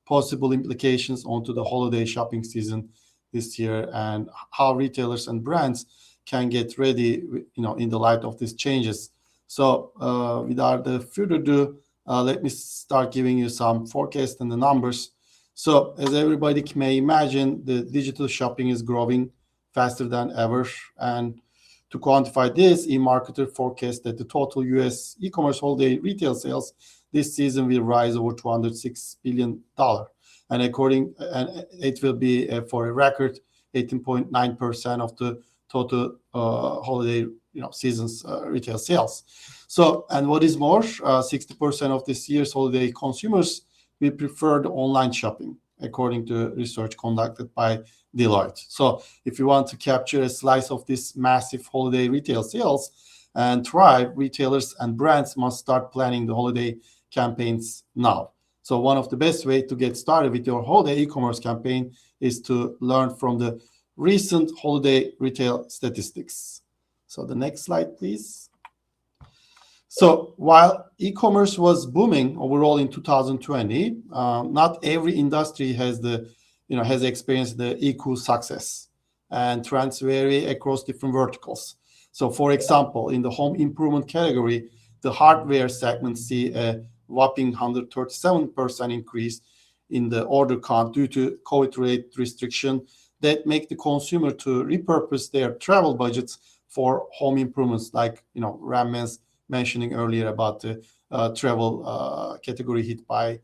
possible implications onto the holiday shopping season this year, and how retailers and brands can get ready, in the light of these changes. So without further ado, let me start giving you some forecasts and the numbers. So as everybody may imagine, the digital shopping is growing faster than ever. And to quantify this, eMarketer forecasts that the total US e-commerce holiday retail sales this season will rise over $206 billion. And it will be for a record 18.9% of the total holiday season's retail sales. So, and what is more, 60% of this year's holiday consumers will prefer the online shopping, according to research conducted by Deloitte. So if you want to capture a slice of this massive holiday retail sales and thrive, retailers and brands must start planning the holiday campaigns now. So one of the best ways to get started with your holiday e-commerce campaign is to learn from the recent holiday retail statistics. So the next slide, please. So while e-commerce was booming overall in 2020, not every industry has the has experienced the equal success, and trends vary across different verticals. So, for example, in the home improvement category, the hardware segment see a whopping 137% increase in the order count due to COVID-related restriction that make the consumer to repurpose their travel budgets for home improvements, like Ram mentioning earlier about the travel category hit by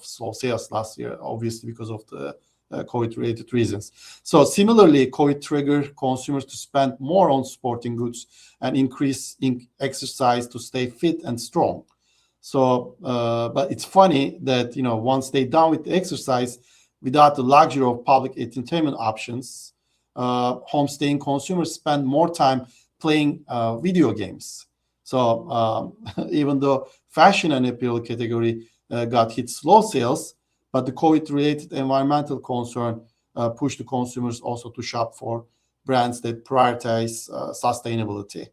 slow sales last year, obviously because of the COVID-related reasons. So similarly, COVID triggered consumers to spend more on sporting goods and increase in exercise to stay fit and strong. So, but it's funny that once they're done with the exercise, without the luxury of public entertainment options, home-staying consumers spend more time playing video games. So even though fashion and apparel category got hit slow sales, but the COVID-related environmental concern pushed the consumers also to shop for brands that prioritize sustainability.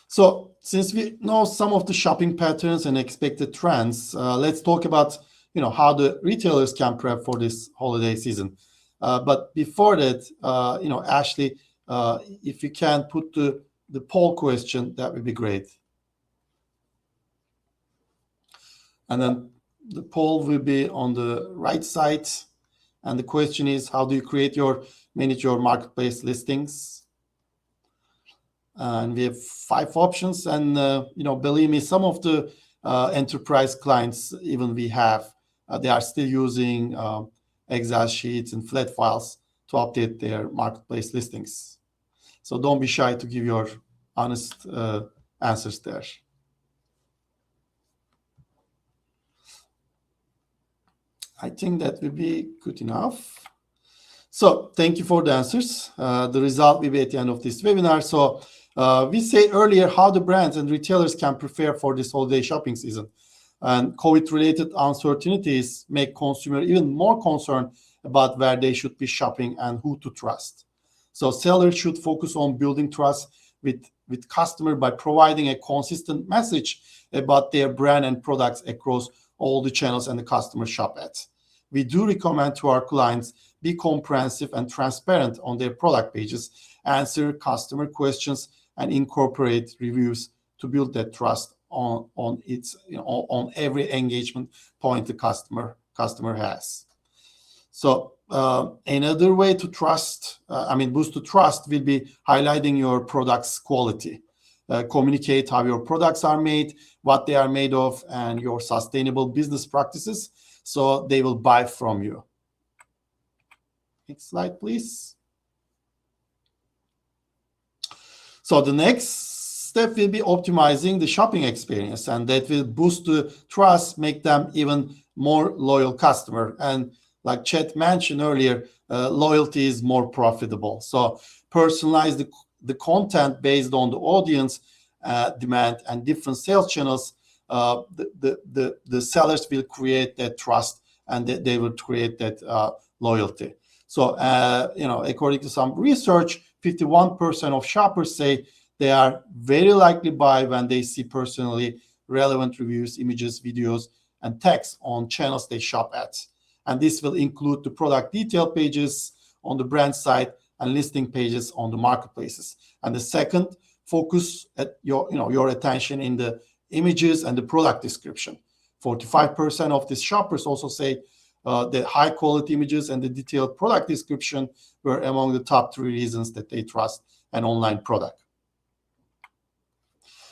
So since we know some of the shopping patterns and expected trends, let's talk about how the retailers can prep for this holiday season. But before that, Ashley, if you can put the poll question, that would be great. And then the poll will be on the right side. And the question is, how do you manage your marketplace listings? And we have 5 options. And, believe me, some of the enterprise clients, even we have, they are still using Excel sheets and flat files to update their marketplace listings. So don't be shy to give your honest answers there. I think that will be good enough. So thank you for the answers. The result will be at the end of this webinar. So we say earlier how the brands and retailers can prepare for this holiday shopping season. And COVID-related uncertainties make consumers even more concerned about where they should be shopping and who to trust. So sellers should focus on building trust with customer by providing a consistent message about their brand and products across all the channels and the customer shop at. We do recommend to our clients be comprehensive and transparent on their product pages, answer customer questions, and incorporate reviews to build that trust on its on every engagement point the customer has. So another way to boost the trust will be highlighting your product's quality. Communicate how your products are made, what they are made of, and your sustainable business practices, so they will buy from you. Next slide, please. So the next step will be optimizing the shopping experience, and that will boost the trust, make them even more loyal customer. And like Chet mentioned earlier, loyalty is more profitable. So personalize the content based on the audience demand and different sales channels. The sellers will create that trust, and they will create that loyalty. So according to some research, 51% of shoppers say they are very likely buy when they see personally relevant reviews, images, videos, and text on channels they shop at. And this will include the product detail pages on the brand site and listing pages on the marketplaces. And the second, focus at your attention in the images and the product description. 45% of these shoppers also say that high quality images and the detailed product description were among the top 3 reasons that they trust an online product.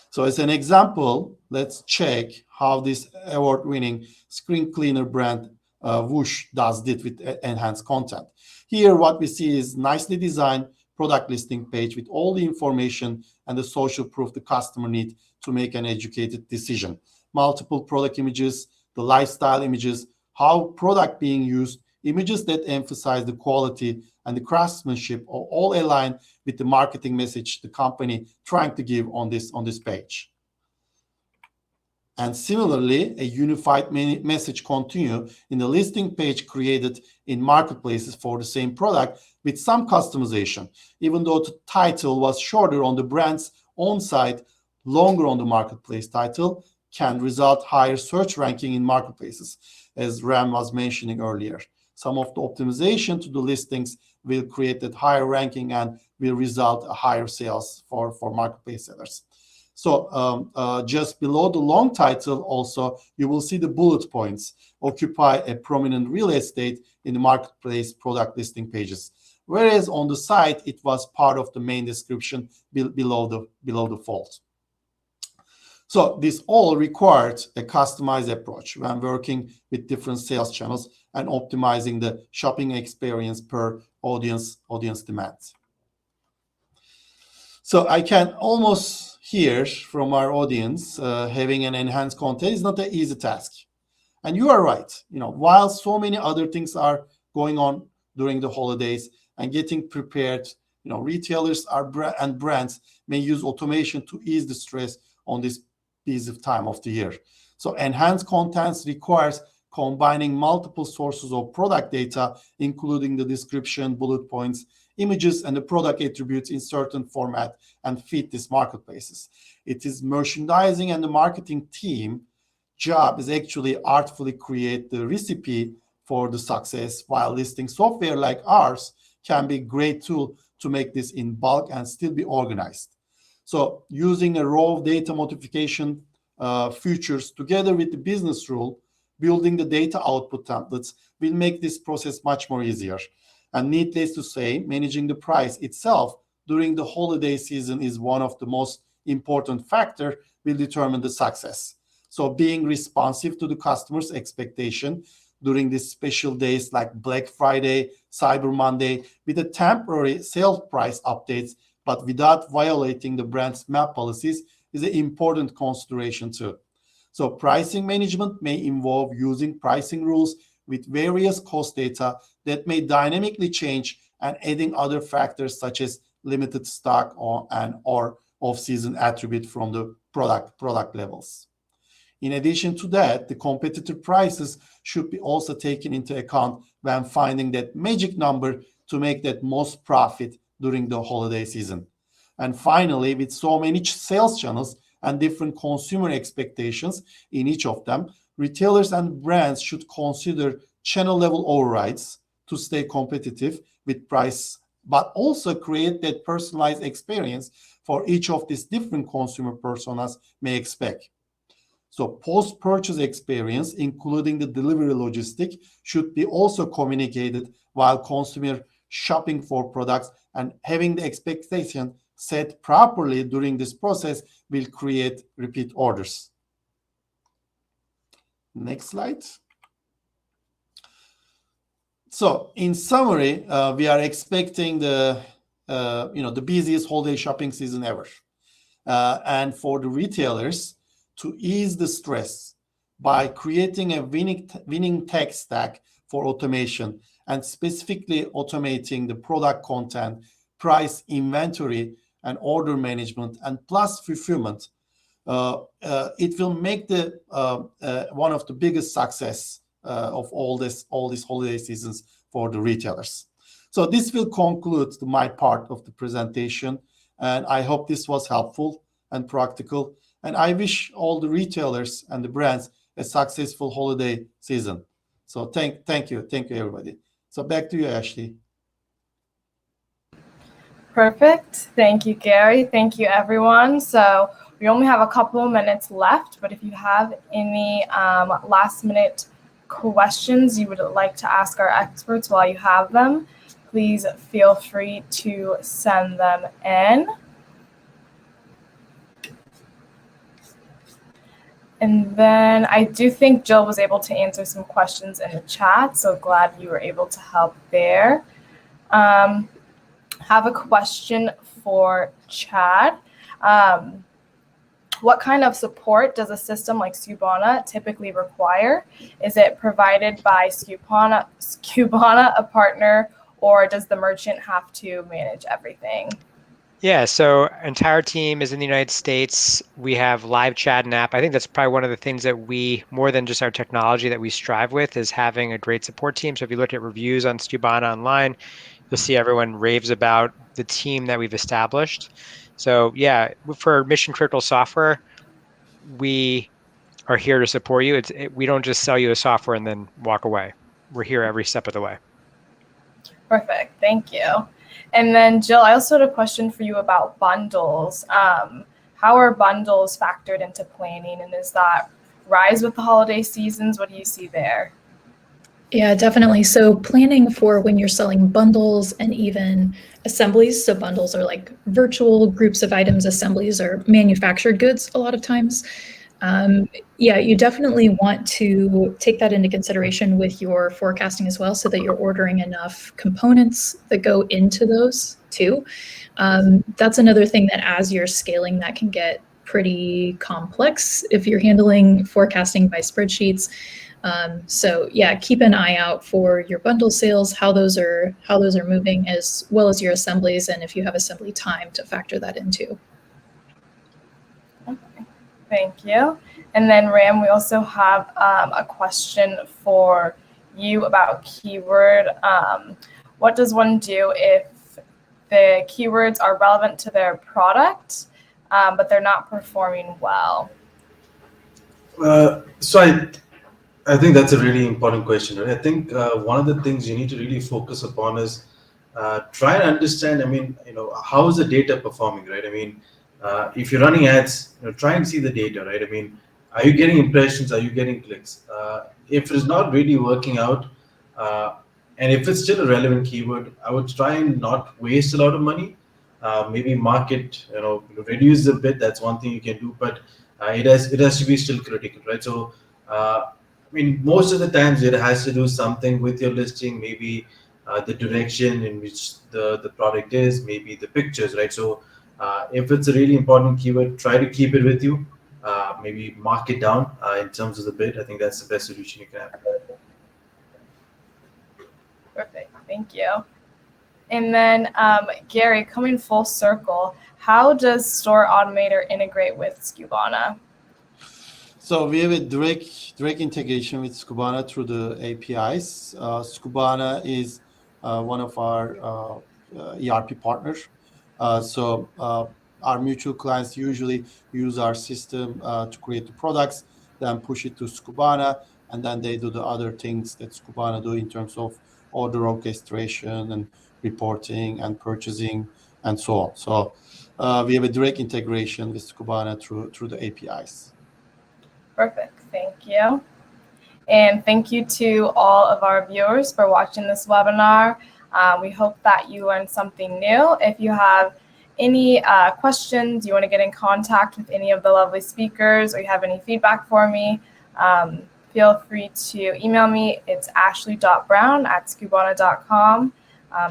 So as an example, let's check how this award-winning screen cleaner brand Whoosh does it with enhanced content. Here, what we see is nicely designed product listing page with all the information and the social proof the customer needs to make an educated decision. Multiple product images, the lifestyle images, how product being used, images that emphasize the quality and the craftsmanship are all aligned with the marketing message the company trying to give on this page. And similarly, a unified message continue in the listing page created in marketplaces for the same product with some customization. Even though the title was shorter on the brand's own site, longer on the marketplace title can result higher search ranking in marketplaces, as Ram was mentioning earlier. Some of the optimization to the listings will create that higher ranking and will result in higher sales for marketplace sellers. So just below the long title also, you will see the bullet points occupy a prominent real estate in the marketplace product listing pages. Whereas on the site, it was part of the main description below the fold. So this all required a customized approach when working with different sales channels and optimizing the shopping experience per audience demands. So I can almost hear from our audience having an enhanced content is not an easy task. And you are right. While so many other things are going on during the holidays and getting prepared, retailers and brands may use automation to ease the stress on this busy time of the year. So enhanced contents requires combining multiple sources of product data, including the description, bullet points, images, and the product attributes in certain format and feed these marketplaces. It is merchandising and the marketing team job is actually artfully create the recipe for the success, while listing software like ours can be a great tool to make this in bulk and still be organized. So using a raw data modification features together with the business rule, building the data output templates will make this process much more easier. And needless to say, managing the price itself during the holiday season is one of the most important factors will determine the success. So being responsive to the customer's expectation during these special days like Black Friday, Cyber Monday, with a temporary sales price updates, but without violating the brand's MAP policies is an important consideration too. So pricing management may involve using pricing rules with various cost data that may dynamically change and adding other factors such as limited stock or off-season attribute from the product levels. In addition to that, the competitor prices should be also taken into account when finding that magic number to make that most profit during the holiday season. And finally, with so many sales channels and different consumer expectations in each of them, retailers and brands should consider channel level overrides to stay competitive with price, but also create that personalized experience for each of these different consumer personas may expect. So post-purchase experience, including the delivery logistic, should be also communicated while consumer shopping for products, and having the expectation set properly during this process will create repeat orders. Next slide. So in summary, we are expecting the busiest holiday shopping season ever. And for the retailers, to ease the stress by creating a winning tech stack for automation and specifically automating the product content, price, inventory, and order management, and plus fulfillment, it will make the one of the biggest success of all these holiday seasons for the retailers. So this will conclude my part of the presentation, and I hope this was helpful and practical. And I wish all the retailers and the brands a successful holiday season. So thank you, everybody. So back to you, Ashley. Perfect. Thank you, Gary. Thank you, everyone. So we only have a couple of minutes left, but if you have any last minute questions you would like to ask our experts while you have them, please feel free to send them in. And then I do think Jill was able to answer some questions in the chat, so glad you were able to help there. Have a question for Chad. What kind of support does a system like Skubana typically require? Is it provided by Skubana, a partner, or does the merchant have to manage everything? Yeah, so our entire team is in the United States. We have live chat and app. I think that's probably one of the things that we, more than just our technology, that we strive with is having a great support team. So if you look at reviews on Skubana online, you'll see everyone raves about the team that we've established. So yeah, for mission critical software, we are here to support you. We don't just sell you a software and then walk away. We're here every step of the way. Perfect. Thank you. And then Jill, I also had a question for you about bundles. How are bundles factored into planning, and is that rise with the holiday seasons? What do you see there? Yeah, definitely. So planning for when you're selling bundles and even assemblies. So bundles are like virtual groups of items. Assemblies are manufactured goods a lot of times. Yeah, you definitely want to take that into consideration with your forecasting as well, so that you're ordering enough components that go into those too. That's another thing that as you're scaling, that can get pretty complex if you're handling forecasting by spreadsheets. So yeah, keep an eye out for your bundle sales, how those are moving, as well as your assemblies, and if you have assembly time to factor that into. Okay, thank you. And then Ram, we also have a question for you about keyword. What does one do if the keywords are relevant to their product, but they're not performing well? So I think that's a really important question. Right? I think one of the things you need to really focus upon is try and understand. I mean, how is the data performing, right? I mean, if you're running ads, try and see the data, right? I mean, are you getting impressions? Are you getting clicks? If it's not really working out, and if it's still a relevant keyword, I would try and not waste a lot of money. Maybe market, reduce a bit. That's one thing you can do, but it has to be still critical, right? So. I mean, most of the times it has to do something with your listing, maybe the direction in which the product is, maybe the pictures, right? So if it's a really important keyword, try to keep it with you. Maybe mark it down in terms of the bid. I think that's the best solution you can have. Perfect. Thank you. And then Gary, coming full circle, how does StoreAutomator integrate with Skubana? So we have a direct integration with Skubana through the APIs. Skubana is one of our ERP partners. So our mutual clients usually use our system to create the products, then push it to Skubana, and then they do the other things that Skubana do in terms of order orchestration and reporting and purchasing and so on. So we have a direct integration with Skubana through the APIs. Perfect. Thank you. And thank you to all of our viewers for watching this webinar. We hope that you learned something new. If you have any questions, you want to get in contact with any of the lovely speakers, or you have any feedback for me, feel free to email me. It's ashley.brown@skubana.com.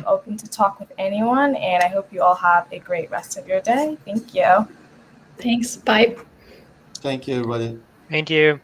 Open to talk with anyone, and I hope you all have a great rest of your day. Thank you. Thanks. Bye. Thank you, everybody. Thank you.